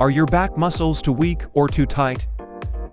Are your back muscles too weak or too tight?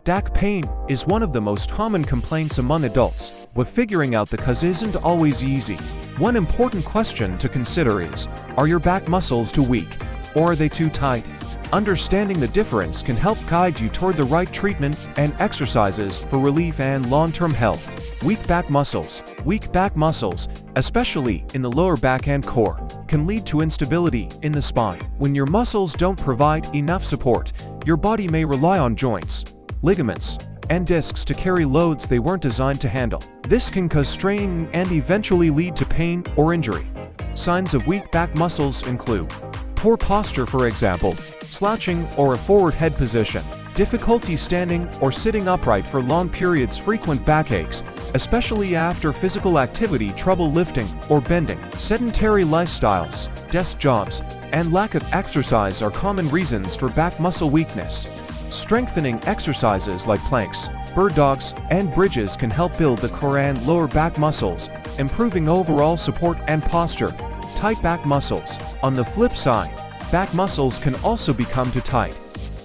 Back pain is one of the most common complaints among adults, but figuring out the cause isn't always easy. One important question to consider is, are your back muscles too weak, or are they too tight? Understanding the difference can help guide you toward the right treatment and exercises for relief and long-term health. Weak back muscles. Weak back muscles, especially in the lower back and core, can lead to instability in the spine. When your muscles don't provide enough support, your body may rely on joints, ligaments, and discs to carry loads they weren't designed to handle. This can cause strain and eventually lead to pain or injury. Signs of weak back muscles include poor posture, for example, slouching or a forward head position, difficulty standing or sitting upright for long periods, frequent backaches, especially after physical activity, trouble lifting or bending, sedentary lifestyles, desk jobs, and lack of exercise are common reasons for back muscle weakness. Strengthening exercises like planks, bird dogs, and bridges can help build the core and lower back muscles, improving overall support and posture. Tight back muscles. On the flip side, back muscles can also become too tight.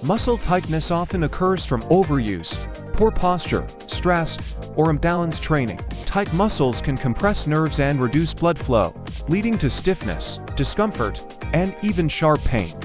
Muscle tightness often occurs from overuse, poor posture, stress, or imbalanced training. Tight muscles can compress nerves and reduce blood flow, leading to stiffness, discomfort, and even sharp pain.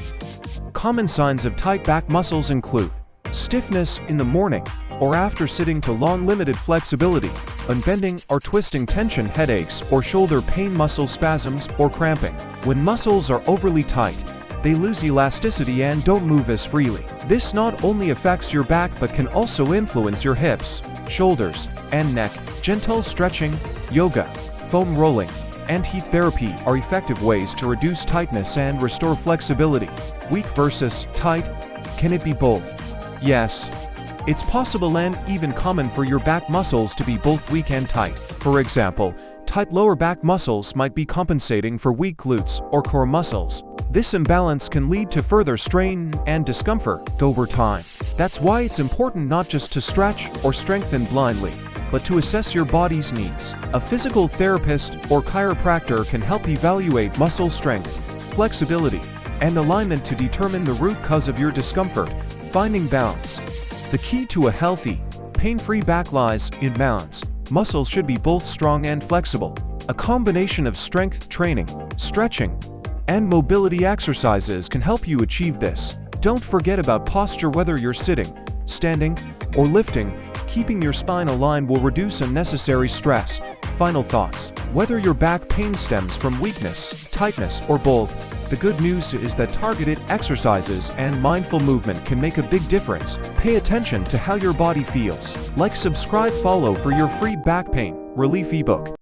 Common signs of tight back muscles include stiffness in the morning or after sitting too long, limited flexibility, unbending or twisting, tension, headaches or shoulder pain, muscle spasms or cramping. When muscles are overly tight, they lose elasticity and don't move as freely. This not only affects your back but can also influence your hips, shoulders, and neck. Gentle stretching, yoga, foam rolling, and heat therapy are effective ways to reduce tightness and restore flexibility. Weak versus tight. Can it be both? Yes. It's possible and even common for your back muscles to be both weak and tight. For example, tight lower back muscles might be compensating for weak glutes or core muscles. This imbalance can lead to further strain and discomfort over time. That's why it's important not just to stretch or strengthen blindly, but to assess your body's needs. A physical therapist or chiropractor can help evaluate muscle strength, flexibility, and alignment to determine the root cause of your discomfort. Finding balance. The key to a healthy, pain-free back lies in balance. Muscles should be both strong and flexible. A combination of strength training, stretching, and mobility exercises can help you achieve this. Don't forget about posture. Whether you're sitting, standing, or lifting, keeping your spine aligned will reduce unnecessary stress. Final thoughts. Whether your back pain stems from weakness, tightness, or both, the good news is that targeted exercises and mindful movement can make a big difference. Pay attention to how your body feels. Like, subscribe, follow for your free back pain relief ebook.